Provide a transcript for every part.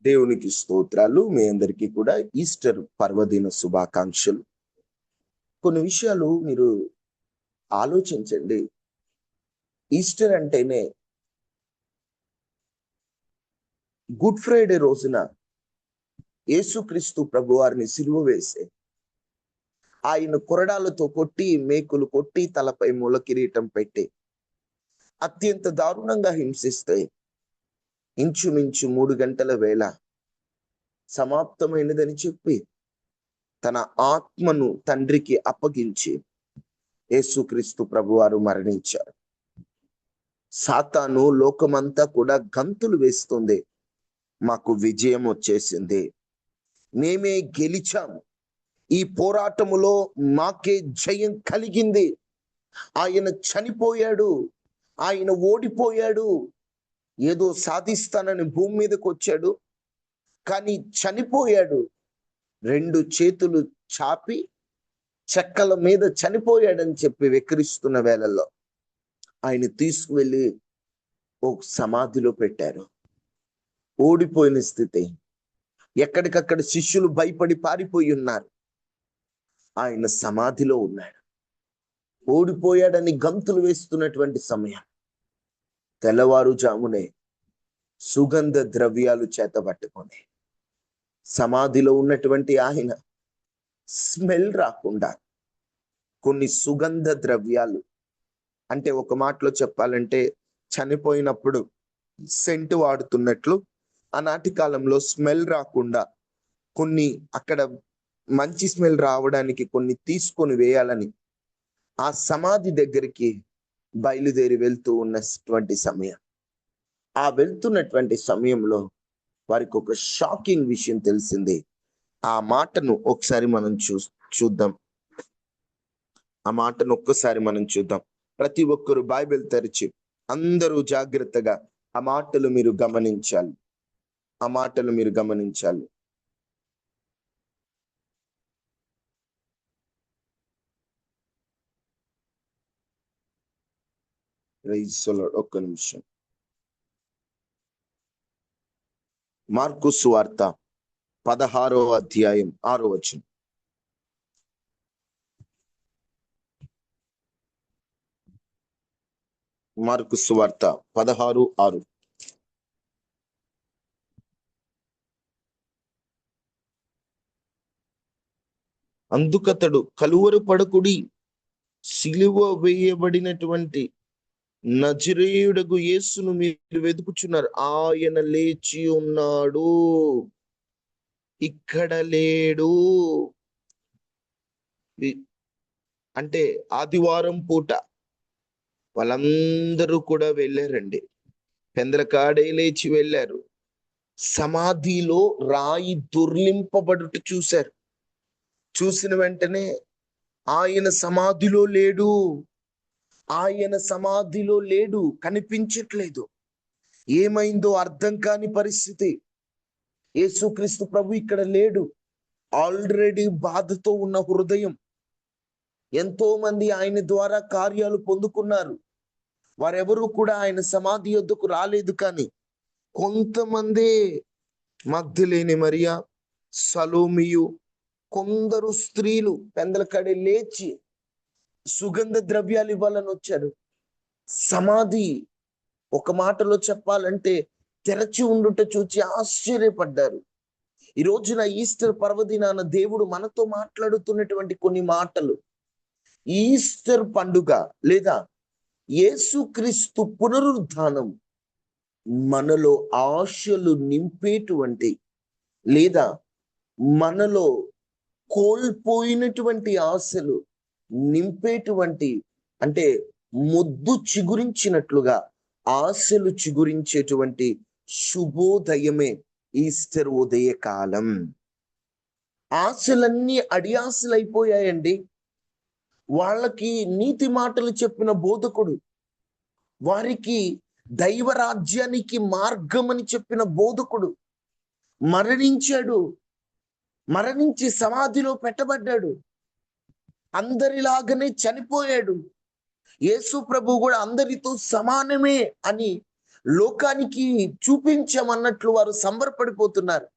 దేవునికి స్తోత్రాలు. మీ అందరికీ కూడా ఈస్టర్ పర్వదిన శుభాకాంక్షలు. కొన్ని విషయాలు మీరు ఆలోచించండి. ఈస్టర్ అంటేనే గుడ్ ఫ్రైడే రోజున యేసుక్రీస్తు ప్రభువారిని సిలువ వేసే ఆయన కొరడాలతో కొట్టి, మేకులు కొట్టి, తలపై మూల కిరీటం పెట్టి అత్యంత దారుణంగా హింసిస్తే ఇంచుమించు 3 గంటల వేళ సమాప్తమైనదని చెప్పి తన ఆత్మను తండ్రికి అప్పగించి యేసుక్రీస్తు ప్రభువారు మరణించారు. సాతాను లోకమంతా కూడా గంతులు వేస్తుంది, మాకు విజయం వచ్చేసింది, మేమే గెలిచాము, ఈ పోరాటములో మాకే జయం కలిగింది, ఆయన చనిపోయాడు, ఆయన ఓడిపోయాడు, ఏదో సాధిస్తానని భూమి మీదకి వచ్చాడు కానీ చనిపోయాడు, 2 చేతులు చాపి చెక్కల మీద చనిపోయాడని చెప్పి వెక్కిరిస్తున్న వేళల్లో ఆయన తీసుకువెళ్ళి ఒక సమాధిలో పెట్టారు. ఓడిపోయిన స్థితి, ఎక్కడికక్కడ శిష్యులు భయపడి పారిపోయి ఉన్నారు, ఆయన సమాధిలో ఉన్నాడు. ఓడిపోయాడని గంతులు వేస్తున్నటువంటి సమయం, తెల్లవారుజామునే సుగంధ ద్రవ్యాలు చేతబట్టుకొని సమాధిలో ఉన్నటువంటి ఆయన స్మెల్ రాకుండా కొన్ని సుగంధ ద్రవ్యాలు, అంటే ఒక మాటలో చెప్పాలంటే చనిపోయినప్పుడు సెంటు వాడుతున్నట్లు ఆనాటి కాలంలో స్మెల్ రాకుండా కొన్ని, అక్కడ మంచి స్మెల్ రావడానికి కొన్ని తీసుకొని వేయాలని ఆ సమాధి దగ్గరికి బయలుదేరి వెళ్తూ ఉన్నటువంటి సమయం. ఆ వెళ్తున్నటువంటి సమయంలో వారికి ఒక షాకింగ్ విషయం తెలిసింది. ఆ మాటను ఒకసారి మనం చూద్దాం. ఆ మాటను ఒక్కసారి మనం చూద్దాం. ప్రతి ఒక్కరు బైబిల్ తెరిచి అందరూ జాగ్రత్తగా ఆ మాటలు మీరు గమనించాలి. ఆ మాటలు మీరు గమనించాలి. ఒక్క నిమిషం. మార్కు సువార్త 16వ అధ్యాయం 6వ వచనం. మార్కు సువార్త 16:6. అందుకతడు, కలువరు పడకుడి, సిలువ వేయబడినటువంటి నజరేయుడగు యేసును మీరు వెతుకుచున్నారు, ఆయన లేచి ఉన్నాడు, ఇక్కడ లేడు. అంటే ఆదివారం పూట వాళ్ళందరూ కూడా వెళ్ళారండి. పెందలకాడే లేచి వెళ్ళారు. సమాధిలో రాయి దొర్లింపబడుట చూశారు. చూసిన వెంటనే ఆయన సమాధిలో లేడు, ఆయన సమాధిలో లేడు, కనిపించట్లేదు. ఏమైందో అర్థం కాని పరిస్థితి. యేసుక్రీస్తు ప్రభు ఇక్కడ లేడు. ఆల్రెడీ బాధతో ఉన్న హృదయం. ఎంతో మంది ఆయన ద్వారా కార్యాలు పొందుకున్నారు, వారెవరూ కూడా ఆయన సమాధి యొద్దకు రాలేదు. కానీ కొంతమంది, మగ్దలేని మరియా, సలోమియు, కొందరు స్త్రీలు పెందలకడే లేచి సుగంధ ద్రవ్యాలు ఇవ్వాలని వచ్చారు. సమాధి ఒక మాటలో చెప్పాలంటే తెరచి ఉండుట చూచి ఆశ్చర్యపడ్డారు. ఈ రోజున ఈస్టర్ పర్వదినాన దేవుడు మనతో మాట్లాడుతున్నటువంటి కొన్ని మాటలు, ఈస్టర్ పండుగ లేదా యేసుక్రీస్తు పునరుద్ధానం మనలో ఆశలు నింపేటువంటి, లేదా మనలో కోల్పోయినటువంటి ఆశలు నింపేటువంటి, అంటే మొద్దు చిగురించినట్లుగా ఆశలు చిగురించేటువంటి శుభోదయమే ఈస్టర్ ఉదయకాలం. ఆశలన్నీ అడియాశలు అయిపోయాయండి. వాళ్ళకి నీతి మాటలు చెప్పిన బోధకుడు, వారికి దైవరాజ్యానికి మార్గం అని చెప్పిన బోధకుడు మరణించాడు. మరణించి సమాధిలో పెట్టబడ్డాడు. అందరిలాగానే చనిపోయాడు. యేసు ప్రభు కూడా అందరితో సమానమే అని లోకానికి చూపించమన్నట్లు వారు సంబరపడిపోతున్నారు.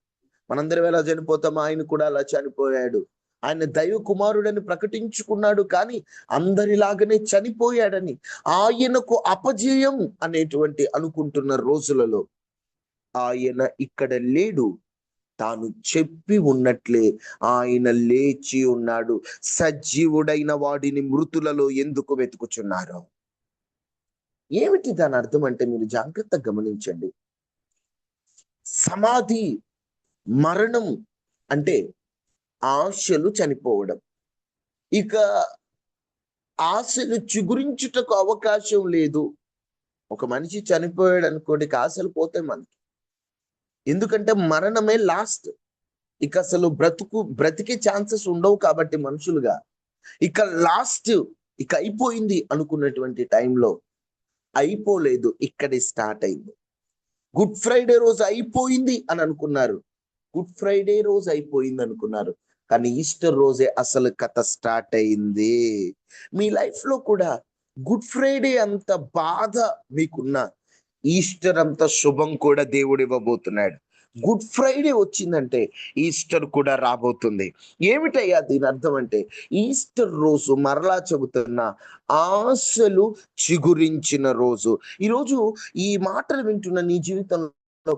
మనందరం ఎలా చనిపోతామో ఆయన కూడా అలా చనిపోయాడు, ఆయన దైవ కుమారుడని ప్రకటించుకున్నాడు, కానీ అందరిలాగానే చనిపోయాడని ఆయనకు అపజయం అనేటువంటి అనుకుంటున్న రోజులలో ఆయన ఇక్కడ లేడు. తాను చెప్పి ఉన్నట్లే ఆయన లేచి ఉన్నాడు. సజీవుడైన వాడిని మృతులలో ఎందుకు వెతుకుచున్నారు? ఏమిటి దాని అర్థం అంటే మీరు జాగ్రత్తగా గమనించండి. సమాధి, మరణం అంటే ఆశలు చనిపోవడం. ఇక ఆశలు చిగురించుటకు అవకాశం లేదు. ఒక మనిషి చనిపోయాడు అనుకోండి, ఆశలు పోతాయి మనకి. ఎందుకంటే మరణమే లాస్ట్. ఇక అసలు బ్రతికే ఛాన్సెస్ ఉండవు కాబట్టి మనుషులుగా ఇక లాస్ట్, ఇక అయిపోయింది అనుకున్నటువంటి టైంలో అయిపోలేదు, ఇక్కడే స్టార్ట్ అయింది. గుడ్ ఫ్రైడే రోజు అయిపోయింది అని అనుకున్నారు, గుడ్ ఫ్రైడే రోజు అయిపోయింది అనుకున్నారు, కానీ ఈస్టర్ రోజే అసలు కథ స్టార్ట్ అయింది. మీ లైఫ్ లో కూడా గుడ్ ఫ్రైడే అంత బాధ మీకున్న, ఈస్టర్ అంత శుభం కూడా దేవుడు ఇవ్వబోతున్నాడు. గుడ్ ఫ్రైడే వచ్చిందంటే ఈస్టర్ కూడా రాబోతుంది. ఏమిటయ్యా దీని అర్థం అంటే, ఈస్టర్ రోజు మరలా చెబుతున్నా ఆశలు చిగురించిన రోజు. ఈరోజు ఈ మాటలు వింటున్న నీ జీవితంలో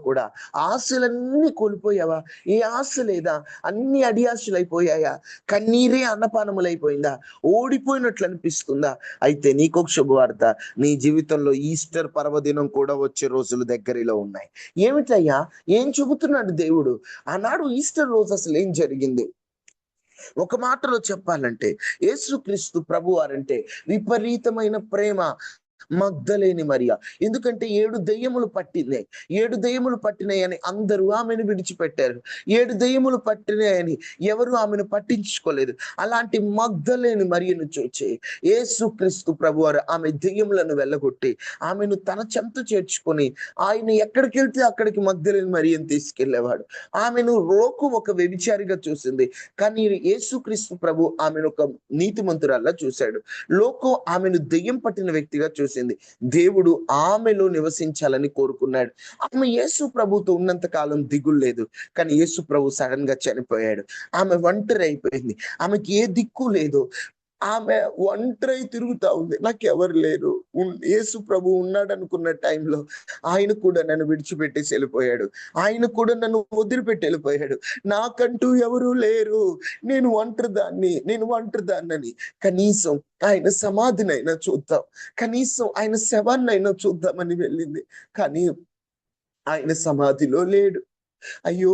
కూడా ఆశలన్నీ కోల్పోయావా? ఏ ఆశ లేదా? అన్ని అడియాశలు అయిపోయాయా? కన్నీరే అన్నపానములైపోయిందా? ఓడిపోయినట్లు అనిపిస్తుందా? అయితే నీకొక శుభవార్త, నీ జీవితంలో ఈస్టర్ పర్వదినం కూడా వచ్చే రోజులు దగ్గరలో ఉన్నాయి. ఏమిటయ్యా, ఏం చెబుతున్నాడు దేవుడు? ఆనాడు ఈస్టర్ రోజు అసలు ఏం జరిగింది? ఒక మాటలో చెప్పాలంటే యేసుక్రీస్తు ప్రభువారంటే విపరీతమైన ప్రేమ మగ్దలేని మరియ. ఎందుకంటే 7 దెయ్యములు పట్టినాయి. 7 దెయ్యములు పట్టినాయని అందరూ ఆమెను విడిచిపెట్టారు. 7 దెయ్యములు పట్టినాయని ఎవరు ఆమెను పట్టించుకోలేదు. అలాంటి మగ్దలేని మరియను చూచి యేసుక్రీస్తు ప్రభువారు ఆమె దెయ్యములను వెళ్ళగొట్టి ఆమెను తన చెంత చేర్చుకొని ఆయన ఎక్కడికి వెళ్తే అక్కడికి మగ్దలేని మరియను తీసుకెళ్లేవాడు. ఆమెను లోకం ఒక వ్యభిచారిగా చూసింది, కానీ యేసుక్రీస్తు ప్రభు ఆమెను ఒక నీతిమంతురాల్లా చూశాడు. లోకం ఆమెను దెయ్యం పట్టిన వ్యక్తిగా చూసింది. దేవుడు ఆమెలో నివసించాలని కోరుకున్నాడు. ఆమె యేసు ప్రభుతో ఉన్నంత కాలం దిగులు లేదు, కానీ యేసు ప్రభు సడన్ గా చనిపోయాడు. ఆమె ఒంటరి అయిపోయింది, ఆమెకి ఏ దిక్కు లేదు. ఆమె ఒంటరి తిరుగుతా ఉంది, నాకు ఎవరు లేరు. యేసు ప్రభు ఉన్నాడు అనుకున్న టైంలో ఆయన కూడా నన్ను విడిచిపెట్టేసి వెళ్ళిపోయాడు, ఆయన కూడా నన్ను వదిలిపెట్టి వెళ్ళిపోయాడు. నాకంటూ ఎవరు లేరు, నేను ఒంటరిదాన్ని. కనీసం ఆయన సమాధినైనా చూద్దాం, కనీసం ఆయన శవాన్నైనా చూద్దామని వెళ్ళింది, కానీ ఆయన సమాధిలో లేడు. అయ్యో,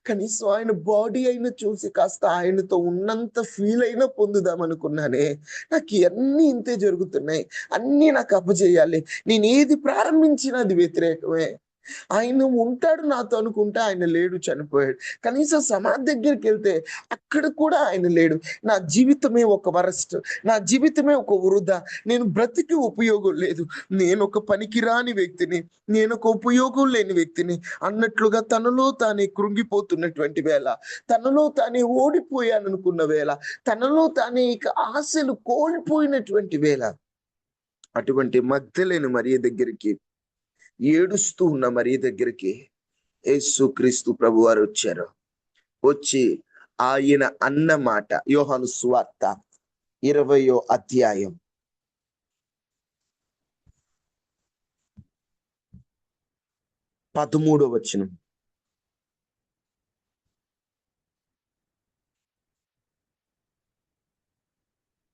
కనీసం ఆయన బాడీ అయినా చూసి కాస్త ఆయనతో ఉన్నంత ఫీల్ అయినా పొందుదాం అనుకున్నానే. నాకు అన్నీ ఇంతే జరుగుతున్నాయి, అన్నీ నాకు అప్పచేయాలి, నేను ఏది ప్రారంభించినా అది వ్యతిరేకమే. ఆయన ఉంటాడు నాతో అనుకుంటే ఆయన లేడు, చనిపోయాడు. కనీసం సమాధి దగ్గరికి వెళ్తే అక్కడ కూడా ఆయన లేడు. నా జీవితమే ఒక వరస్ట్, నా జీవితమే ఒక వృధా, నేను బ్రతికి ఉపయోగం లేదు, నేను ఒక పనికిరాని వ్యక్తిని, నేను ఒక ఉపయోగం లేని వ్యక్తిని అన్నట్లుగా తనలో తానే కృంగిపోతున్నటువంటి వేళ, తనలో తానే ఓడిపోయాననుకున్న వేళ, తనలో తానే ఇక ఆశలు కోల్పోయినటువంటి వేళ, అటువంటి మగ్దలేని మరియ దగ్గరికి, ఏడుస్తూ ఉన్న మరియ దగ్గరికి యేసుక్రీస్తు ప్రభువారు వచ్చారు. వచ్చి ఆయన అన్న మాట, యోహాను సువార్త 20వ అధ్యాయం 13వ వచనం.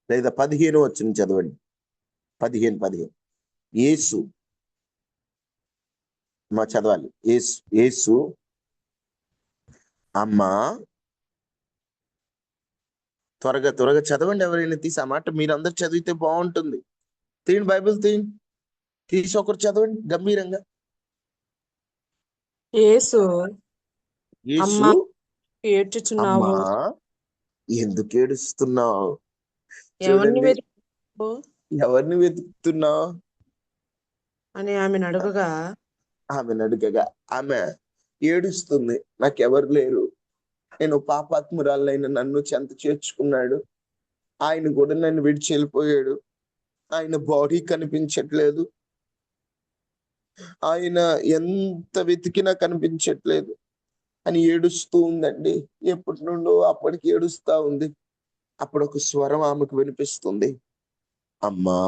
లేదా 15వ వచనం చదవండి. 15 యేసు మా చదవాలి. యేసు అమ్మా, త్వరగా చదవండి. ఎవరైనా తీసి ఆ మాట మీరందరూ చదివితే బాగుంటుంది. తీయండి, బైబిల్ తీసి ఒకరు చదవండి గంభీరంగా. యేసు యేసు ఏడ్చుచున్నావు, అమ్మా ఎందుకు ఏడుస్తున్నావు? ఎవరిని చూడండి, వెతుకుతున్నావు ఎవరిని వెతుకుతున్నావు అని ఆమెను అడగగా ఆమె ఏడుస్తుంది. నాకెవరు లేరు, నేను పాపాత్మురాలైన నన్ను చెంత చేర్చుకున్నాడు, ఆయన కూడా నన్ను విడిచి వెళ్ళిపోయాడు, ఆయన బాడీ కనిపించట్లేదు, ఆయన ఎంత వెతికినా కనిపించట్లేదు అని ఏడుస్తూ ఉందండి. ఎప్పటి నుండో అప్పటికి ఏడుస్తా ఉంది. అప్పుడు ఒక స్వరం ఆమెకు వినిపిస్తుంది, అమ్మా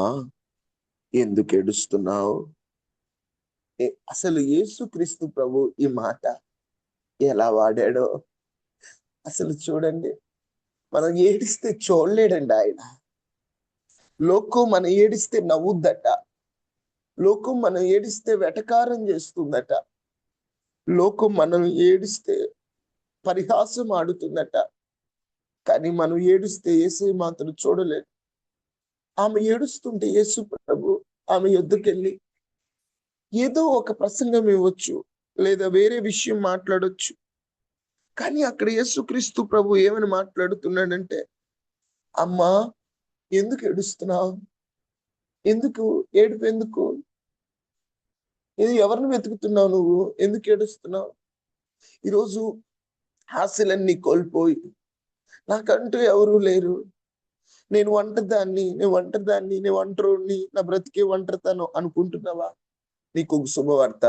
ఎందుకు ఏడుస్తున్నావు? అసలు యేసుక్రీస్తు ప్రభు ఈ మాట ఎలా వాడాడో అసలు చూడండి. మనం ఏడిస్తే చూడలేడండి ఆయన. లోకం మనం ఏడిస్తే నవ్వుద్దట, లోకం మనం ఏడిస్తే వెటకారం చేస్తుందట, లోకం మనం ఏడిస్తే పరిహాసం ఆడుతుందట. కానీ మనం ఏడుస్తే యేసయ్య మాత్రం చూడలేదు. ఆమె ఏడుస్తుంటే యేసు ప్రభు ఆమె యొద్దకెళ్ళి ఏదో ఒక ప్రసంగం ఇవ్వచ్చు, లేదా వేరే విషయం మాట్లాడొచ్చు. కానీ అక్కడ యేసుక్రీస్తు ప్రభు ఏమని మాట్లాడుతున్నాడంటే, అమ్మా ఎందుకు ఏడుస్తున్నావు? ఎందుకు ఏడుపు? ఎందుకు? ఎవరిని వెతుకుతున్నావు నువ్వు? ఎందుకు ఏడుస్తున్నావు? ఈరోజు ఆశలన్నీ కోల్పోయి నాకంటూ ఎవరు లేరు, నేను ఒంటరిదాన్ని, నేను ఒంటరిని, నా బ్రతికే ఒంటరితనం అనుకుంటున్నావా? నీకు ఒక శుభవార్త,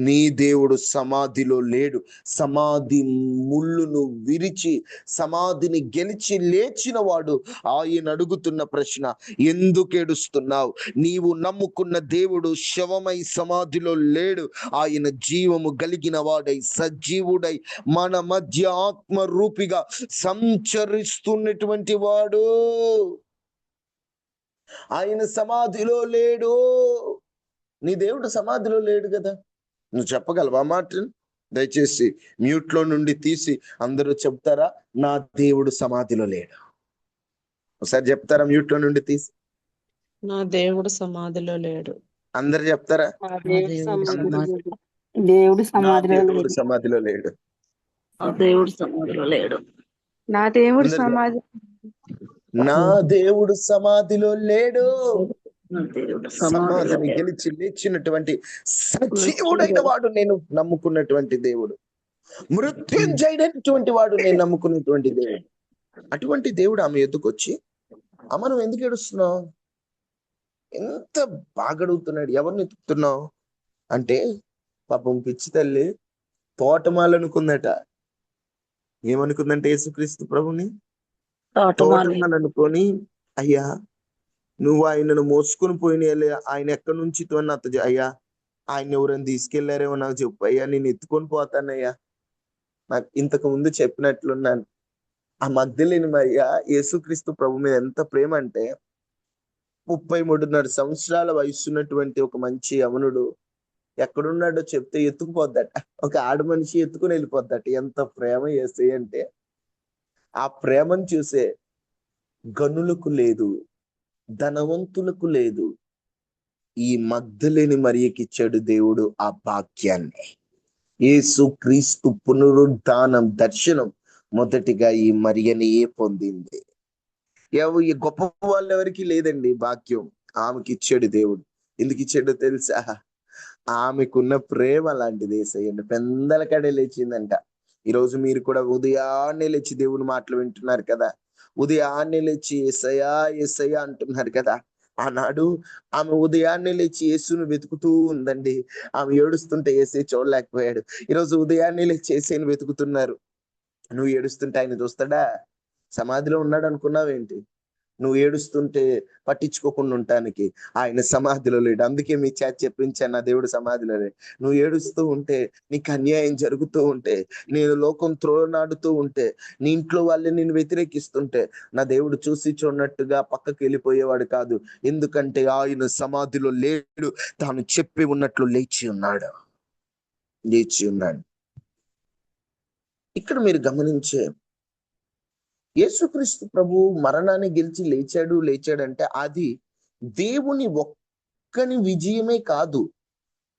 నీ దేవుడు సమాధిలో లేడు. సమాధి ముళ్ళును విరిచి సమాధిని గెలిచి లేచిన వాడు. ఆయన అడుగుతున్న ప్రశ్న, ఎందుకు ఏడుస్తున్నావు? నీవు నమ్ముకున్న దేవుడు శవమై సమాధిలో లేడు. ఆయన జీవము కలిగిన వాడై సజీవుడై మన మధ్య ఆత్మ రూపిగా సంచరిస్తున్నటువంటి వాడు. ఆయన సమాధిలో లేడు. నీ దేవుడు సమాధిలో లేడు కదా. నువ్వు చెప్పగలవా మాటను? దయచేసి మ్యూట్ లో నుండి తీసి అందరూ చెప్తారా, నా దేవుడు సమాధిలో లేడు? ఒకసారి చెప్తారా మ్యూట్ లో నుండి తీసి? నా దేవుడు సమాధిలో లేడు. అందరు చెప్తారా? దేవుడు నా సమాధిలో దేవుడు సమాధిలో లేడు. దేవుడు సమాధిలో లేడు. నా దేవుడు సమాధి నా దేవుడు సమాధిలో లేడు. దేవుడు సమాధిని గెలిచి లేచినటువంటి సజీవుడైన వాడు నేను నమ్ముకున్నటువంటి దేవుడు. మృత్యుంజయుడైనటువంటి వాడు నేను నమ్ముకున్నటువంటి దేవుడు. అటువంటి దేవుడు ఆమె ఎద్దుకొచ్చి, అమ్మ నువ్వు ఎందుకు ఏడుస్తున్నావు? ఎంత బాగా అడుగుతున్నాడు. ఎవరిని ఎత్తుకుతున్నావు అంటే, పాపం పిచ్చి తల్లి తోటమాలనుకుందట. ఏమనుకుందంటే యేసుక్రీస్తు ప్రభుని తోటమాల అనుకొని, అయ్యా నువ్వు ఆయనను మోసుకుని పోయిన ఆయన ఎక్కడి నుంచి అయ్యా ఆయన ఎవరైనా తీసుకెళ్లారేమో నాకు చెప్పు అయ్యా, నేను ఎత్తుకొని పోతానయ్యా. నాకు ఇంతకు ముందు చెప్పినట్లున్నాను. ఆ మగ్దలేని మరియ యేసుక్రీస్తు ప్రభు మీద ఎంత ప్రేమ అంటే, 33.5 సంవత్సరాల వయసున్నటువంటి ఒక మంచి యవనుడు ఎక్కడున్నాడో చెప్తే ఎత్తుకుపోద్దట. ఒక ఆడ మనిషి ఎత్తుకుని వెళ్ళిపోద్దట. ఎంత ప్రేమ యేసయ్య అంటే. ఆ ప్రేమను చూసే గనులకు లేదు, ధనవంతులకు లేదు, ఈ మగ్దలేని మరియకి ఇచ్చాడు దేవుడు ఆ భాగ్యాన్ని. యేసు క్రీస్తు పునరుద్ధానం దర్శనం మొదటిగా ఈ మరియని పొందింది. ఈ గొప్ప వాళ్ళు ఎవరికి లేదండి భాగ్యం, ఆమెకి ఇచ్చాడు దేవుడు. ఎందుకు ఇచ్చాడో తెలుసా? ఆమెకున్న ప్రేమ లాంటిది. యేసయ్య పెందల కడే లేచిందంట. ఈరోజు మీరు కూడా ఉదయాన్నే లేచి దేవుని మాటలు వింటున్నారు కదా. ఉదయాన్నే లేచి యేసయ్యా యేసయ్యా అంటున్నారు కదా. ఆనాడు ఆమె ఉదయాన్నే లేచి యేసును వెతుకుతూ ఉందండి. ఆమె ఏడుస్తుంటే యేసయ్య చూడలేకపోయాడు. ఈరోజు ఉదయాన్నే లేచి యేసయ్యను వెతుకుతున్నారు. నువ్వు ఏడుస్తుంటే ఆయన చూస్తాడా? సమాధిలో ఉన్నాడు అనుకున్నావేంటి? నువ్వు ఏడుస్తుంటే పట్టించుకోకుండా ఉండటానికి ఆయన సమాధిలో లేడు. అందుకే మీ చేత చెప్పించాను, నా దేవుడు సమాధిలో లేడు. నువ్వు ఏడుస్తూ ఉంటే, నీకు అన్యాయం జరుగుతూ ఉంటే, నేను లోకం త్రోనాడుతూ ఉంటే, నీ ఇంట్లో వాళ్ళని నేను వ్యతిరేకిస్తుంటే, నా దేవుడు చూసి చూడనట్టుగా పక్కకి వెళ్ళిపోయేవాడు కాదు. ఎందుకంటే ఆయన సమాధిలో లేడు, తాను చెప్పి ఉన్నట్లు లేచి ఉన్నాడు. ఇక్కడ మీరు గమనించే, యేసుక్రీస్తు ప్రభు మరణాన్ని గెలిచి లేచాడంటే అది దేవుని ఒక్కని విజయమే కాదు.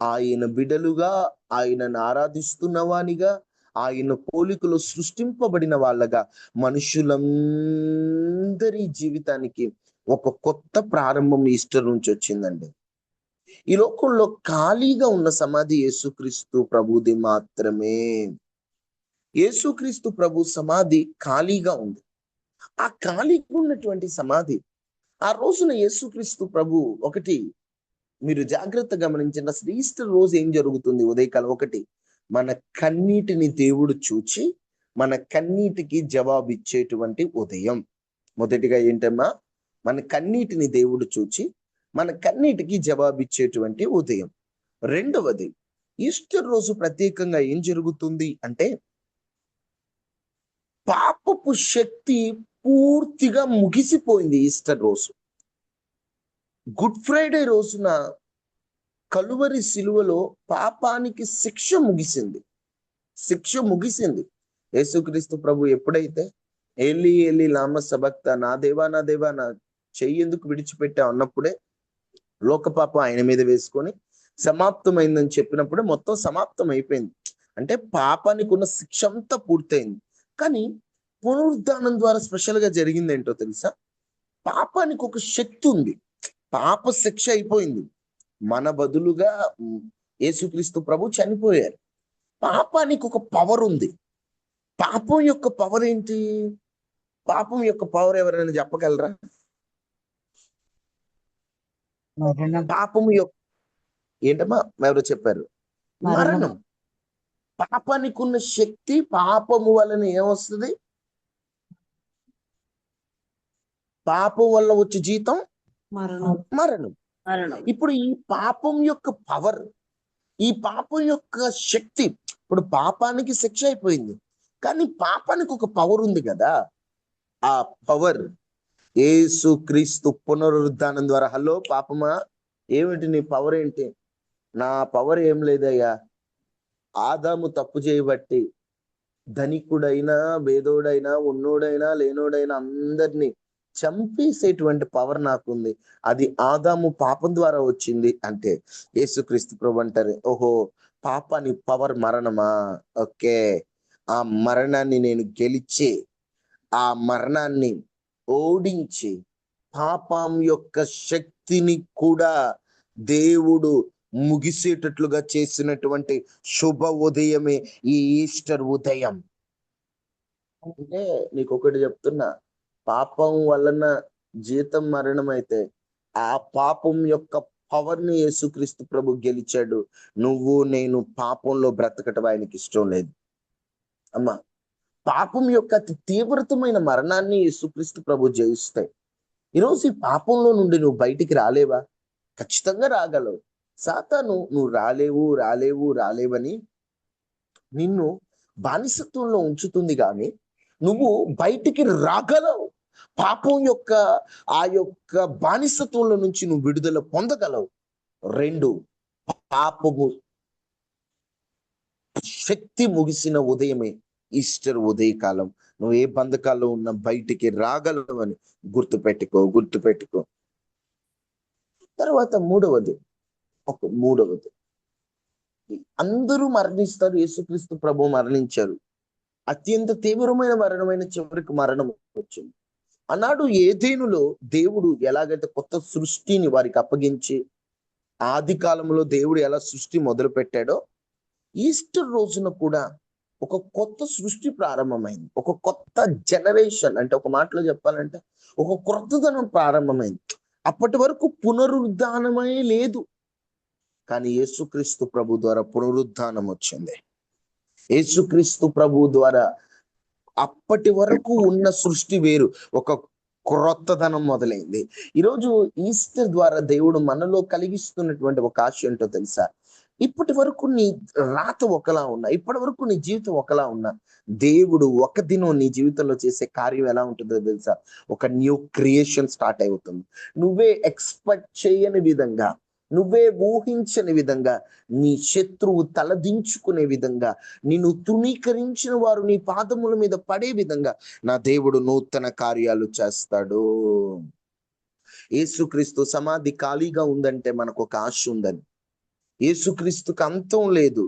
ఆయన బిడలుగా, ఆయనను ఆరాధిస్తున్నవానిగా, ఆయన పోలికలో సృష్టింపబడిన వాళ్ళగా మనుషులందరి జీవితానికి ఒక కొత్త ప్రారంభం ఈస్టర్ నుంచి వచ్చిందండి. ఈ లోకంలో ఖాళీగా ఉన్న సమాధి యేసుక్రీస్తు ప్రభుది మాత్రమే. యేసుక్రీస్తు ప్రభు సమాధి ఖాళీగా ఉంది. ఆ ఖాళీగా ఉన్నటువంటి సమాధి, ఆ రోజున యేసుక్రీస్తు ప్రభు ఒకటి మీరు జాగ్రత్త గమనించండి. అసలు ఈస్టర్ రోజు ఏం జరుగుతుంది? ఉదయకాలం ఒకటి, మన కన్నీటిని దేవుడు చూచి మన కన్నీటికి జవాబిచ్చేటువంటి ఉదయం. మొదటిగా ఏంటమ్మా? మన కన్నీటిని దేవుడు చూచి మన కన్నీటికి జవాబిచ్చేటువంటి ఉదయం. రెండవది, ఈస్టర్ రోజు ప్రత్యేకంగా ఏం జరుగుతుంది అంటే, పాపపు శక్తి పూర్తిగా ముగిసిపోయింది ఈస్టర్ రోజు. గుడ్ ఫ్రైడే రోజున కలువరి శిలువలో పాపానికి శిక్ష ముగిసింది. యేసుక్రీస్తు ప్రభు ఎప్పుడైతే ఏలి ఏలి లామ సబక్త, నా దేవా నా దేవా నా చెయ్యి ఎందుకు విడిచిపెట్టా అన్నప్పుడే లోక పాపం ఆయన మీద వేసుకొని సమాప్తమైందని చెప్పినప్పుడే మొత్తం సమాప్తం అయిపోయింది. అంటే పాపానికి ఉన్న శిక్ష అంతా పూర్తయింది. కానీ పునరుద్ధానం ద్వారా స్పెషల్ గా జరిగింది ఏంటో తెలుసా? పాపానికి ఒక శక్తి ఉంది. పాప శిక్ష అయిపోయింది. మన బదులుగా యేసుక్రీస్తు ప్రభు చనిపోయారు. పాపానికి ఒక పవర్ ఉంది. పాపం యొక్క పవర్ ఏంటి? పాపం యొక్క పవర్ ఎవరైనా చెప్పగలరా? పాపము యొక్క ఏంటమ్మా? ఎవరో చెప్పారు, మరణం. పాపానికి ఉన్న శక్తి, పాపము వలన ఏమొస్తుంది? పాపం వల్ల వచ్చే జీతం మరణం. ఇప్పుడు ఈ పాపం యొక్క పవర్, ఈ పాపం యొక్క శక్తి, ఇప్పుడు పాపానికి శిక్ష అయిపోయింది, కానీ పాపానికి ఒక పవర్ ఉంది కదా. ఆ పవర్ యేసుక్రీస్తు పునరుద్ధానం ద్వారా. హలో పాపమా, ఏమిటి నీ పవర్ ఏంటి? నా పవర్ ఏం లేదయ్యా, ఆదాము తప్పు చేయబట్టి ధనికుడైనా పేదోడైనా ఉన్నోడైనా లేనోడైనా అందరినీ చంపేసేటువంటి పవర్ నాకుంది. అది ఆదాము పాపం ద్వారా వచ్చింది అంటే యేసుక్రీస్తు ప్రభు అంటారు, ఓహో పాపాని పవర్ మరణమా? ఓకే, ఆ మరణాన్ని నేను గెలిచి, ఆ మరణాన్ని ఓడించి, పాపం యొక్క శక్తిని కూడా దేవుడు ముగిసేటట్లుగా చేసినటువంటి శుభ ఉదయమే ఈ ఈస్టర్ ఉదయం. అంటే నీకు ఒకటి చెప్తున్నా, పాపం వలన జీతం మరణం అయితే ఆ పాపం యొక్క పవర్ ని యేసుక్రీస్తు ప్రభు గెలిచాడు. నువ్వు నేను పాపంలో బ్రతకటం ఆయనకి ఇష్టం లేదు అమ్మా. పాపం యొక్క అతి తీవ్రతమైన మరణాన్ని యేసుక్రీస్తు ప్రభు జయిస్తాయి. ఈరోజు ఈ పాపంలో నుండి నువ్వు బయటికి రాలేవా? ఖచ్చితంగా రాగలవు. సాతాను నువ్వు రాలేవని నిన్ను బానిసత్వంలో ఉంచుతుంది, కానీ నువ్వు బయటికి రాగలవు. పాపం యొక్క ఆ యొక్క బానిసత్వంలో నుంచి నువ్వు విడుదల పొందగలవు. రెండు, పాపము శక్తి ముగిసిన ఉదయమే ఈస్టర్ ఉదయకాలం. నువ్వు ఏ బంధకాల్లో ఉన్నా బయటికి రాగలవని గుర్తుపెట్టుకో. తర్వాత మూడవది, అందరూ మరణిస్తారు, యేసుక్రీస్తు ప్రభు మరణించారు. అత్యంత తీవ్రమైన మరణమైన చివరికి మరణం వచ్చింది. ఆనాడు ఏదేనులో దేవుడు ఎలాగైతే కొత్త సృష్టిని వారికి అప్పగించి ఆది కాలంలో దేవుడు ఎలా సృష్టి మొదలు పెట్టాడో, ఈస్టర్ రోజున కూడా ఒక కొత్త సృష్టి ప్రారంభమైంది. ఒక కొత్త జనరేషన్, అంటే ఒక మాటలో చెప్పాలంటే ఒక క్రొత్తదనం ప్రారంభమైంది. అప్పటి వరకు పునరుద్ధానమే లేదు, కానీ యేసుక్రీస్తు ప్రభు ద్వారా పునరుద్ధానం వచ్చింది. యేసుక్రీస్తు ప్రభు ద్వారా అప్పటి వరకు ఉన్న సృష్టి వేరు, ఒక క్రొత్తదనం మొదలైంది. ఈరోజు ఈస్టర్ ద్వారా దేవుడు మనలో కలిగిస్తున్నటువంటి ఒక ఆశ ఏంటో తెలుసా? ఇప్పటి వరకు నీ రాత ఒకలా ఉన్నా, ఇప్పటి వరకు నీ జీవితం ఒకలా ఉన్నా, దేవుడు ఒక దినం నీ జీవితంలో చేసే కార్యం ఎలా ఉంటుందో తెలుసా? ఒక న్యూ క్రియేషన్ స్టార్ట్ అవుతుంది. నువ్వే ఎక్స్పెక్ట్ చేయని విధంగా, నువ్వే ఊహించని విధంగా, నీ శత్రువు తలదించుకునే విధంగా, నిన్ను తృణీకరించిన వారు నీ పాదముల మీద పడే విధంగా నా దేవుడు నూతన కార్యాలు చేస్తాడు. యేసుక్రీస్తు సమాధి ఖాళీగా ఉందంటే మనకు ఒక ఆశ ఉందని. యేసుక్రీస్తుకు అంతం లేదు.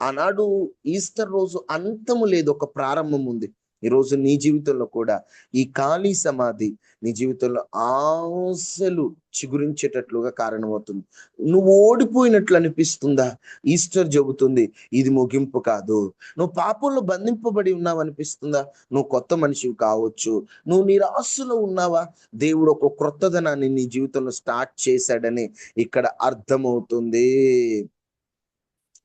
ఆనాడు ఈస్టర్ రోజు అంతము లేదు, ఒక ప్రారంభం ఉంది. ఈరోజు నీ జీవితంలో కూడా ఈ ఖాళీ సమాధి నీ జీవితంలో ఆశలు చిగురించేటట్లుగా కారణమవుతుంది. నువ్వు ఓడిపోయినట్లు అనిపిస్తుందా? ఈస్టర్ చెబుతుంది ఇది ముగింపు కాదు. నువ్వు పాపంలో బంధింపబడి ఉన్నావు అనిపిస్తుందా? నువ్వు కొత్త మనిషివి కావచ్చు. నువ్వు నిరాశలో ఉన్నావా? దేవుడు ఒక క్రొత్తదనాన్ని నీ జీవితంలో స్టార్ట్ చేశాడని ఇక్కడ అర్థమవుతుంది.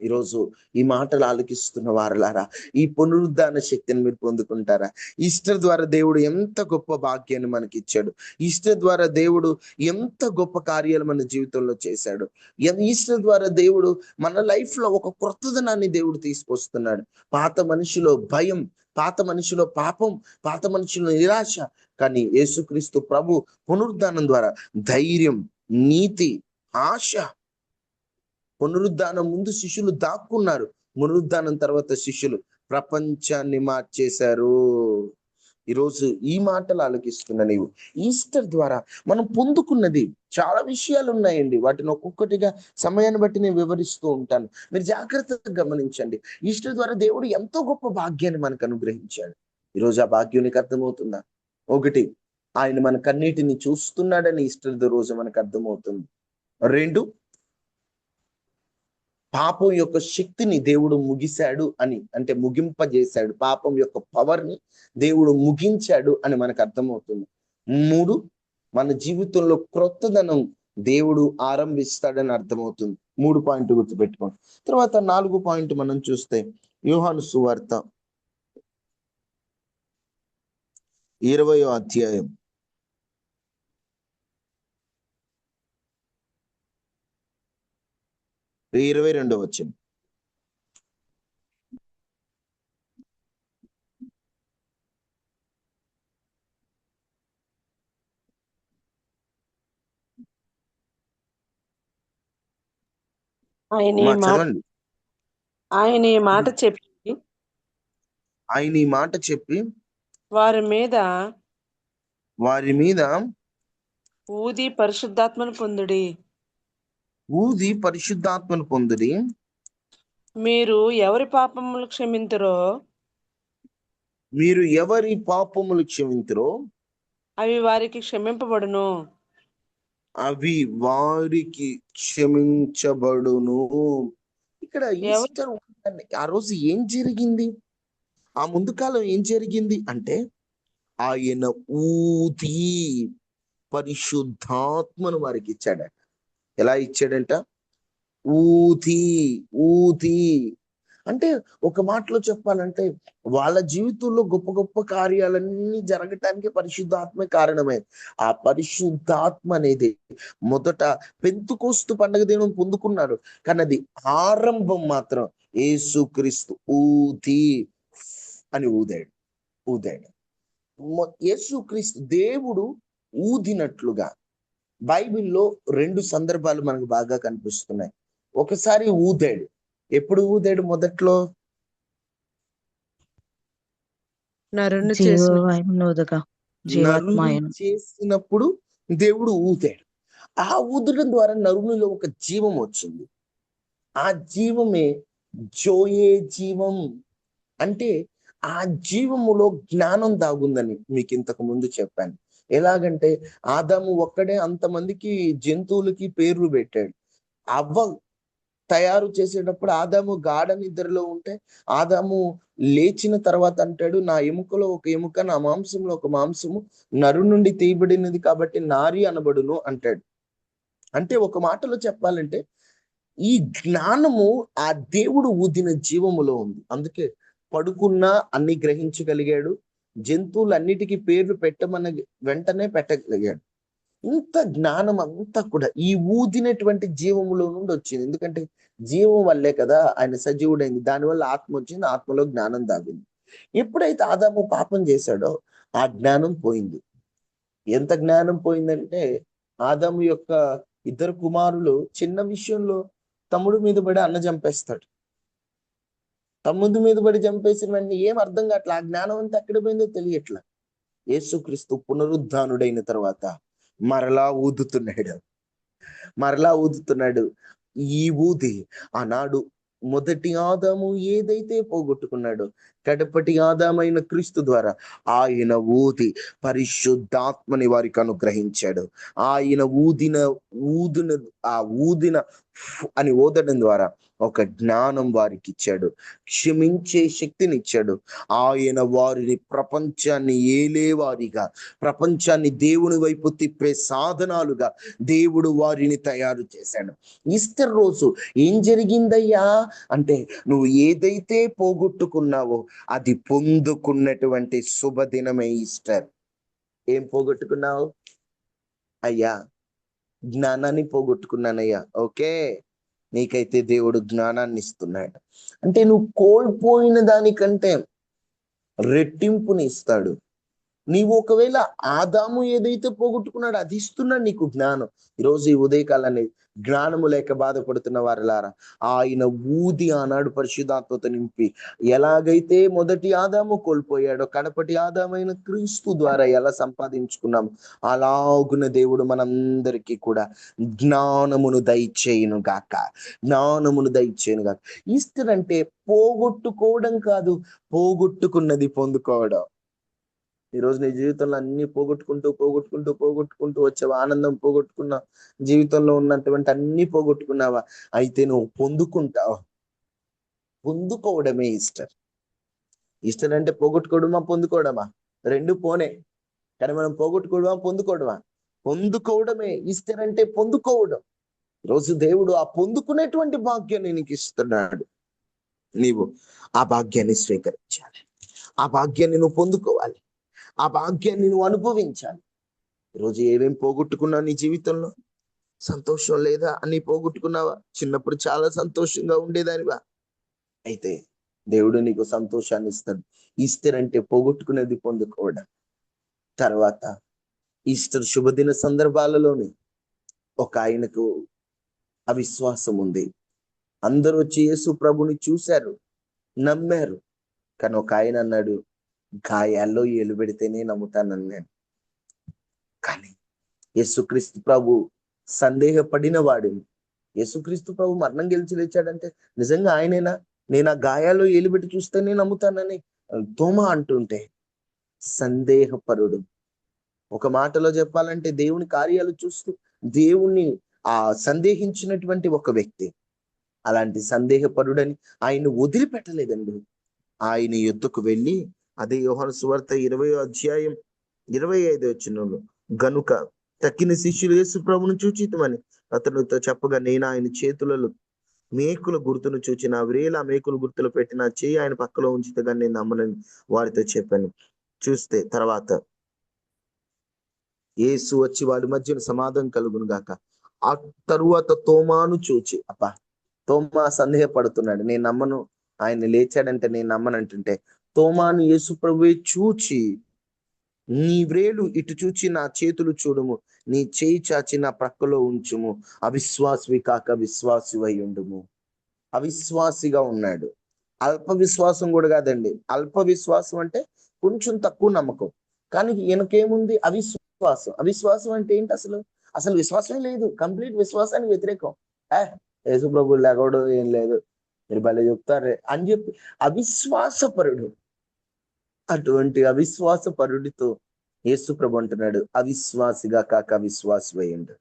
ఈరోజు ఈ మాటలు ఆలకిస్తున్న వారలారా, ఈ పునరుద్ధాన శక్తిని మీరు పొందుకుంటారా? ఈస్టర్ ద్వారా దేవుడు ఎంత గొప్ప భాగ్యాన్ని మనకి ఇచ్చాడు. ఈస్టర్ ద్వారా దేవుడు ఎంత గొప్ప కార్యాలు మన జీవితంలో చేశాడు. ఈస్టర్ ద్వారా దేవుడు మన లైఫ్ లో ఒక క్రొత్తదనాన్ని దేవుడు తీసుకొస్తున్నాడు. పాత మనిషిలో భయం, పాత మనిషిలో పాపం, పాత మనిషిలో నిరాశ, కానీ యేసుక్రీస్తు ప్రభు పునరుద్ధానం ద్వారా ధైర్యం, నీతి, ఆశ. పునరుద్ధానం ముందు శిష్యులు దాక్కున్నారు, పునరుద్ధానం తర్వాత శిష్యులు ప్రపంచాన్ని మార్చేశారు. ఈరోజు ఈ మాటలు ఆలకిస్తున్న నీవు, ఈస్టర్ ద్వారా మనం పొందుకున్నది చాలా విషయాలు ఉన్నాయండి. వాటిని ఒక్కొక్కటిగా సమయాన్ని బట్టి నేను వివరిస్తూ ఉంటాను. మీరు జాగ్రత్తగా గమనించండి. ఈస్టర్ ద్వారా దేవుడు ఎంతో గొప్ప భాగ్యాన్ని మనకు అనుగ్రహించాడు. ఈరోజు ఆ భాగ్యం నీకు అర్థమవుతుందా? ఒకటి, ఆయన మన కన్నీటిని చూస్తున్నాడని ఈస్టర్ రోజు మనకు అర్థమవుతుంది. రెండు, పాపం యొక్క శక్తిని దేవుడు ముగిశాడు అని, అంటే ముగింపజేశాడు. పాపం యొక్క పవర్ ని దేవుడు ముగించాడు అని మనకు అర్థమవుతుంది. మూడు, మన జీవితంలో క్రొత్తదనం దేవుడు ఆరంభిస్తాడని అర్థమవుతుంది. 3 పాయింట్ గుర్తుపెట్టుకోండి. తర్వాత 4 పాయింట్ మనం చూస్తే యోహాను సువార్త 20వ అధ్యాయం 22వ వచనం. ఆయన ఈ మాట చెప్పి వారి మీద ఊది పరిశుద్ధాత్మను పొందుడి. మీరు ఎవరి పాపములు క్షమింతురో అవి వారికి క్షమించబడును. ఇక్కడ ఈస్టర్ ఆ రోజు ఏం జరిగింది? ఆ ముందు కాలం ఏం జరిగింది అంటే, ఆయన ఊది పరిశుద్ధాత్మను వారికి ఇచ్చాడట. ఎలా ఇచ్చాడంట? ఊది అంటే, ఒక మాటలో చెప్పాలంటే, వాళ్ళ జీవితంలో గొప్ప గొప్ప కార్యాలన్నీ జరగటానికి పరిశుద్ధాత్మ కారణమైంది. ఆ పరిశుద్ధాత్మ అనేది మొదట పెంతుకోస్తు పండగ దినం పొందుకున్నారు, కానీ అది ఆరంభం మాత్రం యేసుక్రీస్తు ఊది అని ఊదాడు. యేసుక్రీస్తు దేవుడు ఊదినట్లుగా బైబిల్లో 2 సందర్భాలు మనకు బాగా కనిపిస్తున్నాయి. ఒకసారి ఊదాడు. ఎప్పుడు ఊదాడు? మొదట్లో నరుని చేసినప్పుడు దేవుడు ఊదాడు. ఆ ఊదడం ద్వారా నరునిలో ఒక జీవం వచ్చింది. ఆ జీవమే జోయే జీవం. అంటే ఆ జీవములో జ్ఞానం దాగుందని మీకు ఇంతకు ముందు చెప్పాను. ఎలాగంటే, ఆదాము ఒక్కడే అంతమందికి జంతువులకి పేర్లు పెట్టాడు. అవ్వ తయారు చేసేటప్పుడు ఆదాము గాఢ నిద్రలో ఉంటే, ఆదాము లేచిన తర్వాత అంటాడు, నా ఎముకలో ఒక ఎముక, నా మాంసంలో ఒక మాంసము నరు నుండి తీయబడినది కాబట్టి నారి అనబడును అంటాడు. అంటే ఒక మాటలో చెప్పాలంటే, ఈ జ్ఞానము ఆ దేవుడు ఊదిన జీవములో ఉంది. అందుకే పడుకున్నా అన్ని గ్రహించగలిగాడు. జంతువులన్నిటికీ పేర్లు పెట్టమన్న వెంటనే పెట్టగలిగాడు. ఇంత జ్ఞానం అంతా కూడా ఈ ఊదినటువంటి జీవములో నుండి వచ్చింది. ఎందుకంటే జీవం వల్లే కదా ఆయన సజీవుడైంది. దానివల్ల ఆత్మ వచ్చింది, ఆత్మలో జ్ఞానం దాగింది. ఎప్పుడైతే ఆదాము పాపం చేశాడో ఆ జ్ఞానం పోయింది. ఎంత జ్ఞానం పోయిందంటే, ఆదాము యొక్క 2 కుమారులు చిన్న విషయంలో తమ్ముడు మీద పడి అన్న చంపేస్తాడు. తమ్ముడి మీద పడి చంపేసిన వెంటనే ఏం అర్థం కావట్లా, ఆ జ్ఞానం అంతా ఎక్కడ పోయిందో తెలియట్లా. యేసుక్రీస్తు పునరుద్ధానుడైన తర్వాత మరలా ఊదుతున్నాడు. ఈ ఊది ఆనాడు మొదటి ఆదాము ఏదైతే పోగొట్టుకున్నాడో కడపటి ఆదామైన క్రీస్తు ద్వారా ఆయన పరిశుద్ధాత్మని వారికి అనుగ్రహించాడు. ఆయన ఊదిన ఆ ఊదిన అని ఊదడం ద్వారా ఒక జ్ఞానం వారికి ఇచ్చాడు, క్షమించే శక్తిని ఇచ్చాడు. ఆయన వారిని ప్రపంచాన్ని ఏలేవారిగా, ప్రపంచాన్ని దేవుని వైపు తిప్పే సాధనాలుగా దేవుడు వారిని తయారు చేశాడు. ఈస్టర్ రోజు ఏం జరిగిందయ్యా అంటే, నువ్వు ఏదైతే పోగొట్టుకున్నావో అది పొందుకున్నటువంటి శుభదినమే ఈస్టర్. ఏం పోగొట్టుకున్నావు? అయ్యా జ్ఞానాన్ని పోగొట్టుకున్నానయ్యా. ఓకే, నీకైతే దేవుడు జ్ఞానాన్ని ఇస్తున్నాడు. అంటే నువ్వు కోల్పోయిన దానికంటే రెట్టింపుని ఇస్తాడు. నీవు ఒకవేళ ఆదాము ఏదైతే పోగొట్టుకున్నాడో అది ఇస్తున్నాడు నీకు జ్ఞానం. ఈరోజు ఈ ఉదయకాలాన్ని జ్ఞానము లేక బాధపడుతున్న వారిలారా, ఆయన ఊది ఆనాడు పరిశుద్ధాత్మతో నింపి ఎలాగైతే మొదటి ఆదాము కోల్పోయాడో కడపటి ఆదామైన క్రీస్తు ద్వారా ఎలా సంపాదించుకున్నాము, అలాగున దేవుడు మనందరికీ కూడా జ్ఞానమును దయచేయును గాక. ఈస్టర్ అంటే పోగొట్టుకోవడం కాదు, పోగొట్టుకున్నది పొందుకోవడం. ఈరోజు నీ జీవితంలో అన్ని పోగొట్టుకుంటూ వచ్చావా? ఆనందం పోగొట్టుకున్నావు, జీవితంలో ఉన్నటువంటి అన్ని పోగొట్టుకున్నావా? అయితే నువ్వు పొందుకుంటావు. పొందుకోవడమే ఈస్టర్. ఈస్టర్ అంటే పోగొట్టుకోవడమా పొందుకోవడమా? రెండు పోనే. కానీ మనం పోగొట్టుకోవడమా పొందుకోవడమే ఈస్టర్ అంటే. పొందుకోవడం. రోజు దేవుడు ఆ పొందుకునేటువంటి భాగ్యాన్ని నీకు ఇస్తున్నాడు. నీవు ఆ భాగ్యాన్ని స్వీకరించాలి, ఆ భాగ్యాన్ని నువ్వు పొందుకోవాలి, ఆ భాగ్యాన్ని నువ్వు అనుభవించాలి. ఈరోజు ఏమేం పోగొట్టుకున్నావు నీ జీవితంలో? సంతోషం లేదా? అన్ని పోగొట్టుకున్నావా? చిన్నప్పుడు చాలా సంతోషంగా ఉండేదానివా? అయితే దేవుడు నీకు సంతోషాన్ని ఇస్తాడు. ఈస్టర్ అంటే పోగొట్టుకునేది పొందుకోవడం. తర్వాత ఈస్టర్ శుభదిన సందర్భాలలోని ఒక ఆయనకు అవిశ్వాసం ఉంది. అందరూ వచ్చి యేసు ప్రభుని చూశారు, నమ్మారు. కానీ ఒక ఆయన అన్నాడు, గాయాల్లో ఏలు పెడితేనే నమ్ముతానని నేను. కానీ యేసుక్రీస్తు ప్రభు సందేహపడిన వాడిని. యేసుక్రీస్తు ప్రభు మరణం గెలిచి లేచాడంటే నిజంగా ఆయనేనా? నేను ఆ గాయాల్లో ఏలు పెట్టి చూస్తేనే నమ్ముతానని తోమా అంటుంటే, సందేహపరుడు. ఒక మాటలో చెప్పాలంటే దేవుని కార్యాలు చూస్తూ దేవుణ్ణి సందేహించినటువంటి ఒక వ్యక్తి. అలాంటి సందేహపరుడని ఆయన వదిలిపెట్టలేదండి. ఆయన యుద్ధకు వెళ్ళి, అదే యోహాను సువార్త 20వ అధ్యాయం 25వ వచనంలో, గనుక తక్కిన శిష్యులు యేసు ప్రభువును చూచితమని అతనితో చెప్పగా, నేను ఆయన చేతులలో మేకుల గుర్తును చూచి నా వ్రేల మేకుల గుర్తులు పెట్టి నా చేయి ఆయన పక్కలో ఉంచితే కానీ నేను నమ్మనని వారితో చెప్పాను. చూస్తే తర్వాత యేసు వచ్చి వాడి మధ్యన సమాధానం కలుగును గాక. ఆ తరువాత తోమాను చూచి, తోమా సందేహపడుతున్నాడు, నేను నమ్మను, ఆయన లేచాడంటే నేను నమ్మనంటుంటే, తోమాను యేసు ప్రభువే చూచి, నీ వ్రేలు ఇటు చూచి నా చేతులు చూడుము, నీ చేయి చాచి నా ప్రక్కలో ఉంచుము, అవిశ్వాసివి కాక విశ్వాసివై ఉండుము. అవిశ్వాసిగా ఉన్నాడు. అల్ప విశ్వాసం కూడా కాదండి. అల్ప విశ్వాసం అంటే కొంచెం తక్కువ నమ్మకం. కానీ ఈయనకేముంది? అవిశ్వాసం. అవిశ్వాసం అంటే ఏంటి? అసలు విశ్వాసమే లేదు. కంప్లీట్ విశ్వాసానికి వ్యతిరేకం. యేసు ప్రభు లేకూడదు, ఏం లేదు, మీరు భలే చెప్తారే అని చెప్పి అవిశ్వాసపరుడు. అటువంటి అవిశ్వాసపరుడితో యేసు ప్రభు అంటున్నాడు, అవిశ్వాసిగా కాక అవిశ్వాసివయ్యండు.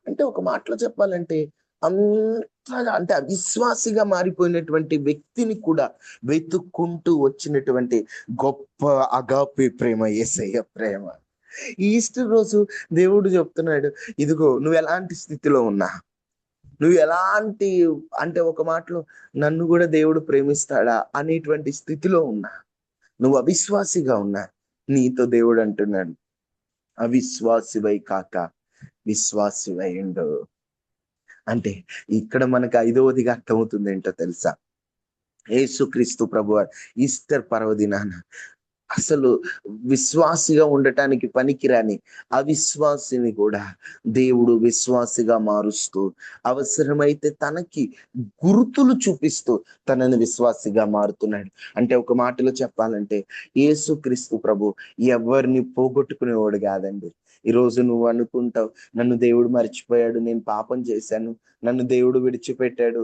అంటే ఒక మాటలో చెప్పాలంటే అంతగా, అంటే అవిశ్వాసిగా మారిపోయినటువంటి వ్యక్తిని కూడా వెతుక్కుంటూ వచ్చినటువంటి గొప్ప అగాపే ప్రేమ యేసయ్య ప్రేమ. ఈస్టర్ రోజు దేవుడు చెప్తున్నాడు, ఇదిగో నువ్వు ఎలాంటి స్థితిలో ఉన్నా, నువ్వు ఎలాంటి, అంటే ఒక మాటలో నన్ను కూడా దేవుడు ప్రేమిస్తాడా అనేటువంటి స్థితిలో ఉన్నా, నువ్వు అవిశ్వాసిగా ఉన్నా, నీతో దేవుడు అంటున్నాడు, అవిశ్వాసివై కాక విశ్వాసివై ఉండు. అంటే ఇక్కడ మనకు 5వదిగా అర్థమవుతుంది ఏంటో తెలుసా? యేసుక్రీస్తు ప్రభువారు ఈస్టర్ పర్వదినాన అసలు విశ్వాసిగా ఉండటానికి పనికిరాని అవిశ్వాసిని కూడా దేవుడు విశ్వాసిగా మారుస్తూ, అవసరమైతే తనకి గుర్తులు చూపిస్తూ తనని విశ్వాసిగా మారుతున్నాడు. అంటే ఒక మాటలో చెప్పాలంటే యేసుక్రీస్తు ప్రభు ఎవరిని పోగొట్టుకునేవాడు కాదండి, ఈరోజు నువ్వు అనుకుంటావు, నన్ను దేవుడు మర్చిపోయాడు, నేను పాపం చేశాను, నన్ను దేవుడు విడిచిపెట్టాడు,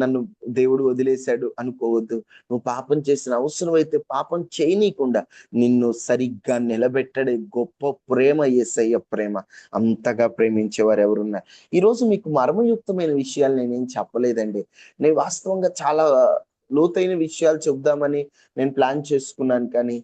నన్ను దేవుడు వదిలేశాడు అనుకోవద్దు. నువ్వు పాపం చేసిన అవసరం అయితే పాపం చేయనీయకుండా నిన్ను సరిగ్గా నిలబెట్టడే గొప్ప ప్రేమ యేసయ్య ప్రేమ. అంతగా ప్రేమించేవారు ఎవరున్నారు? ఈరోజు మీకు మర్మయుక్తమైన విషయాలు నేనేం చెప్పలేదండి. నేను వాస్తవంగా చాలా లోతైన విషయాలు చెప్దామని నేను ప్లాన్ చేసుకున్నాను, కానీ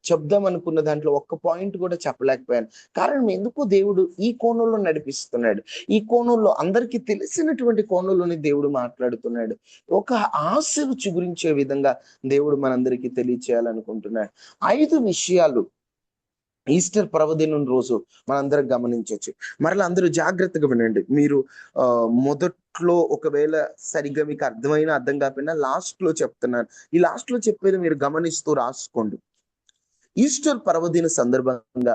చెప్దాం అనుకున్న దాంట్లో ఒక్క పాయింట్ కూడా చెప్పలేకపోయాను. కారణం, ఎందుకు దేవుడు ఈ కోణంలో నడిపిస్తున్నాడు, ఈ కోణంలో అందరికీ తెలిసినటువంటి కోణంలోనే దేవుడు మాట్లాడుతున్నాడు. ఒక ఆశను చిగురించే విధంగా దేవుడు మనందరికీ తెలియచేయాలనుకుంటున్నాడు. 5 విషయాలు ఈస్టర్ పర్వదినం రోజు మనందరం గమనించవచ్చు. మరలా అందరూ జాగ్రత్తగా వినండి. మీరు మొదట్లో ఒకవేళ సరిగ్గా మీకు అర్థం కాకపోయినా లాస్ట్ లో చెప్తున్నాను. ఈ లాస్ట్ లో చెప్పేది మీరు గమనిస్తూ రాసుకోండి. ఈస్టర్ పర్వదిన సందర్భంగా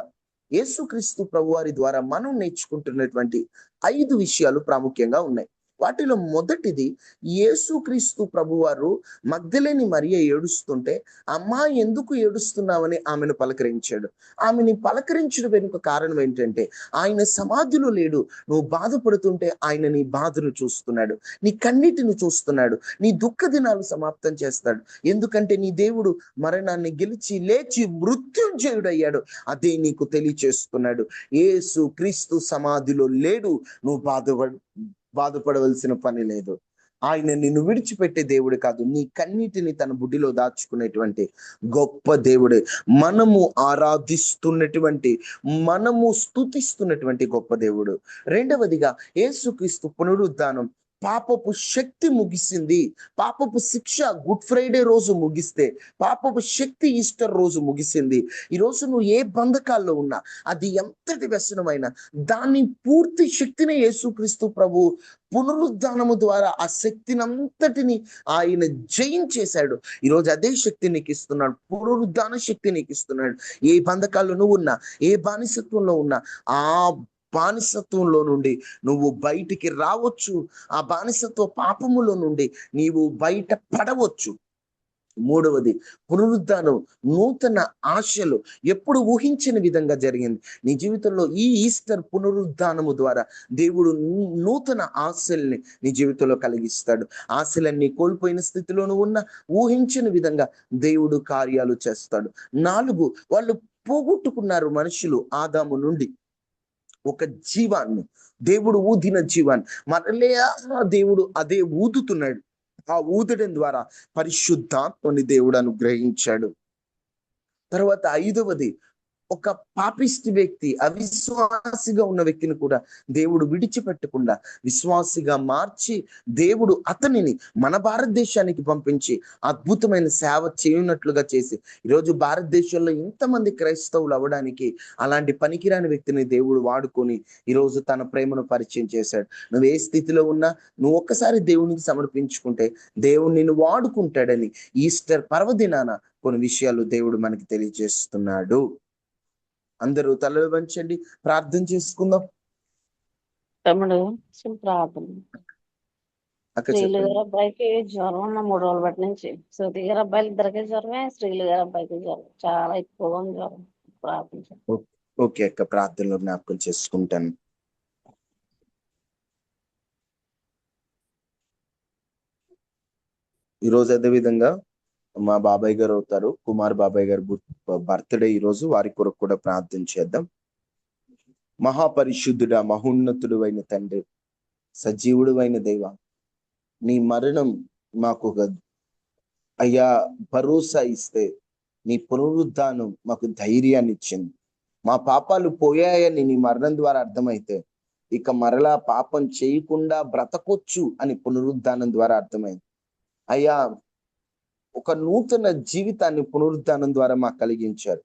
యేసుక్రీస్తు ప్రభువారి ద్వారా మనం నేర్చుకుంటున్నటువంటి 5 విషయాలు ప్రాముఖ్యంగా ఉన్నాయి. వాటిలో మొదటిది, యేసుక్రీస్తు ప్రభువారు మగ్దలేని మరియ ఏడుస్తుంటే, అమ్మా ఎందుకు ఏడుస్తున్నావని ఆమెను పలకరించాడు. ఆమెని పలకరించడం వెనుక కారణం ఏంటంటే, ఆయన సమాధిలో లేడు, నువ్వు బాధపడుతుంటే ఆయన నీ బాధను చూస్తున్నాడు, నీ కన్నీటిని చూస్తున్నాడు, నీ దుఃఖ దినాలు సమాప్తం చేస్తాడు. ఎందుకంటే నీ దేవుడు మరణాన్ని గెలిచి లేచి మృత్యుంజయుడయ్యాడు. అదే నీకు తెలియచేస్తున్నాడు. యేసు క్రీస్తు సమాధిలో లేడు, నువ్వు బాధపడవలసిన పని లేదు. ఆయన నిన్ను విడిచిపెట్టే దేవుడు కాదు, నీ కన్నీటిని తన బుడ్డిలో దాచుకునేటువంటి గొప్ప దేవుడే. మనము ఆరాధిస్తున్నటువంటి, మనము స్తుతిస్తున్నటువంటి గొప్ప దేవుడు. రెండవదిగా, యేసుక్రీస్తు పునరుద్ధానం పాపపు శక్తి ముగిసింది. పాపపు శిక్ష గుడ్ ఫ్రైడే రోజు ముగిస్తే, పాపపు శక్తి ఈస్టర్ రోజు ముగిసింది. ఈరోజు నువ్వు ఏ బంధకాల్లో ఉన్నా, అది ఎంతటి వ్యసనమైనా, దాన్ని పూర్తి శక్తిని యేసుక్రీస్తు ప్రభు పునరుద్ధానము ద్వారా ఆ శక్తిని అంతటిని ఆయన జయించేశాడు. ఈరోజు అదే శక్తి నీకు ఇస్తున్నాడు, పునరుద్ధాన శక్తి నీకు ఇస్తున్నాడు. ఏ బంధకాల్లో నువ్వు ఉన్నా, ఏ బానిసత్వంలో ఉన్నా, ఆ బానిసత్వంలో నుండి నువ్వు బయటికి రావచ్చు. ఆ బానిసత్వ పాపములో నుండి నీవు బయట పడవచ్చు. మూడవది, పునరుద్ధానం నూతన ఆశలు ఎప్పుడు ఊహించిన విధంగా జరిగింది నీ జీవితంలో. ఈ ఈస్టర్ పునరుద్ధానము ద్వారా దేవుడు నూతన ఆశల్ని నీ జీవితంలో కలిగిస్తాడు. ఆశలన్నీ కోల్పోయిన స్థితిలోనూ ఉన్న ఊహించిన విధంగా దేవుడు కార్యాలు చేస్తాడు. 4, వాళ్ళు పోగొట్టుకున్నారు మనుషులు ఆదాము నుండి ఒక జీవాన్ని, దేవుడు ఊదిన జీవాన్ని మరలే దేవుడు అదే ఊదుతున్నాడు. ఆ ఊదడం ద్వారా పరిశుద్ధాత్మని దేవుడు అనుగ్రహించాడు. తర్వాత 5వది, ఒక పాపిష్టి వ్యక్తి, అవిశ్వాసిగా ఉన్న వ్యక్తిని కూడా దేవుడు విడిచిపెట్టకుండా విశ్వాసిగా మార్చి దేవుడు అతనిని మన భారతదేశానికి పంపించి అద్భుతమైన సేవ చేయనట్లుగా చేసి, ఈరోజు భారతదేశంలో ఇంతమంది క్రైస్తవులు అవ్వడానికి అలాంటి పనికిరాని వ్యక్తిని దేవుడు వాడుకొని ఈరోజు తన ప్రేమను పరిచయం చేశాడు. నువ్వు ఏ స్థితిలో ఉన్నా నువ్వు ఒక్కసారి దేవునికి సమర్పించుకుంటే దేవుడు నిన్ను వాడుకుంటాడని ఈస్టర్ పర్వదినాన కొన్ని విషయాలు దేవుడు మనకి తెలియజేస్తున్నాడు. అందరూ తలలు వంచండి, ప్రార్థన చేసుకుందాం. తమ్ముడు ప్రార్థన. అక్క స్త్రీలు చెప్పండి. గారు అబ్బాయికి జ్వరం ఉన్న 3 రోజుల బట్టి నుంచి, శ్రుతి గారు అబ్బాయిలు ఇద్దరికి జ్వరమే, స్త్రీలు గారు అబ్బాయికి జ్వరం చాలా ఎక్కువగా ఉంది. జ్వరం ప్రార్థన. ఓకే అక్క, ప్రార్థనలో జ్ఞాపకం చేసుకుంటాను. ఈరోజు అదే విధంగా మా బాబాయ్ గారు అవుతారు, కుమార్ బాబాయ్ గారు బర్త్డే ఈరోజు, వారి కొరకు కూడా ప్రార్థన చేద్దాం. మహాపరిశుద్ధుడా, మహోన్నతుడు అయిన తండ్రి, సజీవుడు అయిన దైవ, నీ మరణం మాకు అయ్యా భరోసా ఇస్తే, నీ పునరుద్ధానం మాకు ధైర్యాన్ని ఇచ్చింది. మా పాపాలు పోయాయని నీ మరణం ద్వారా అర్థమైతే ఇక మరలా పాపం చేయకుండా బ్రతకొచ్చు అని పునరుద్ధానం ద్వారా అర్థమైంది. అయ్యా, ఒక నూతన జీవితాన్ని పునరుద్ధానం ద్వారా మాకు కలిగించారు.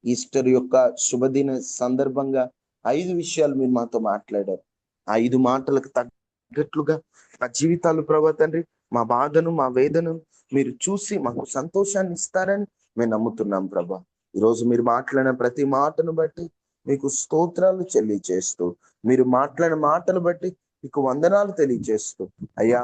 ఈస్టర్ యొక్క శుభదిన సందర్భంగా 5 విషయాలు మీరు మాతో మాట్లాడారు. 5 మాటలకు తగ్గట్లుగా మా జీవితాలు ప్రభా తండ్రి, మా బాధను, మా వేదనను మీరు చూసి మాకు సంతోషాన్ని ఇస్తారని మేము నమ్ముతున్నాం ప్రభా. ఈరోజు మీరు మాట్లాడిన ప్రతి మాటను బట్టి మీకు స్తోత్రాలు చెల్లిచేస్తూ, మీరు మాట్లాడిన మాటలు బట్టి మీకు వందనాలు తెలియజేస్తూ, అయ్యా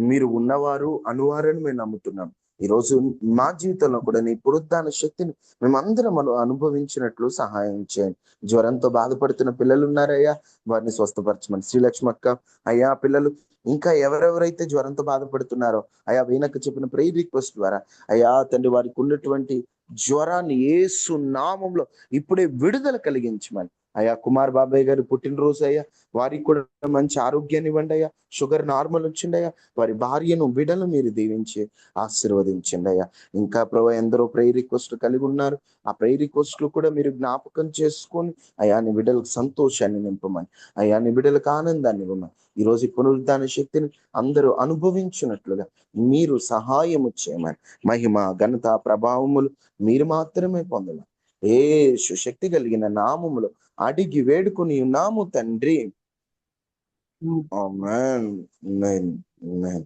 మీరు ఉన్నవారు అనువారని మేము నమ్ముతున్నాం. ఈరోజు మా జీవితంలో కూడా నీ పునరుద్ధాన శక్తిని మేమందరం అనుభవించినట్లు సహాయం చేయండి. జ్వరంతో బాధపడుతున్న పిల్లలు ఉన్నారయ్యా, వారిని స్వస్థపరచమని. శ్రీలక్ష్మి అక్క, అయ్యా పిల్లలు ఇంకా ఎవరెవరైతే జ్వరంతో బాధపడుతున్నారో అయ్యా, వీణక్క చెప్పిన ప్రేయర్ రిక్వెస్ట్ ద్వారా అయ్యా తండ్రి, వారికి ఉన్నటువంటి జ్వరాన్ని యేసు నామంలో ఇప్పుడే విడుదల కలిగించమని. అయ్యా కుమార్ బాబాయ్ గారి పుట్టినరోజు అయ్యా, వారికి కూడా మంచి ఆరోగ్యాన్ని ఇవ్వండి అయ్యా. షుగర్ నార్మల్ వచ్చిండి అయ్యా. వారి భార్యను బిడ్డలు మీరు దీవించి ఆశీర్వదించండి అయ్యా. ఇంకా ప్రభు ఎందరో ప్రేయర్ రిక్వెస్ట్లు కలిగి ఉన్నారు. ఆ ప్రేయర్ రిక్వెస్ట్లు కూడా మీరు జ్ఞాపకం చేసుకొని అయ్యా నీ బిడ్డలకు సంతోషాన్ని నింపమని, అయ్యా నీ బిడ్డలకు ఆనందాన్ని ఇవ్వమని. ఈ రోజు పునరుద్ధాన శక్తిని అందరూ అనుభవించినట్లుగా మీరు సహాయము చేయమని. మహిమ ఘనత ప్రభావములు మీరు మాత్రమే పొందమని యేసు శక్తి కలిగిన నామములో అడిగి వేడుకొని ఉన్నాము తండ్రి. ఆమేన్. ఆమేన్. ఆమేన్.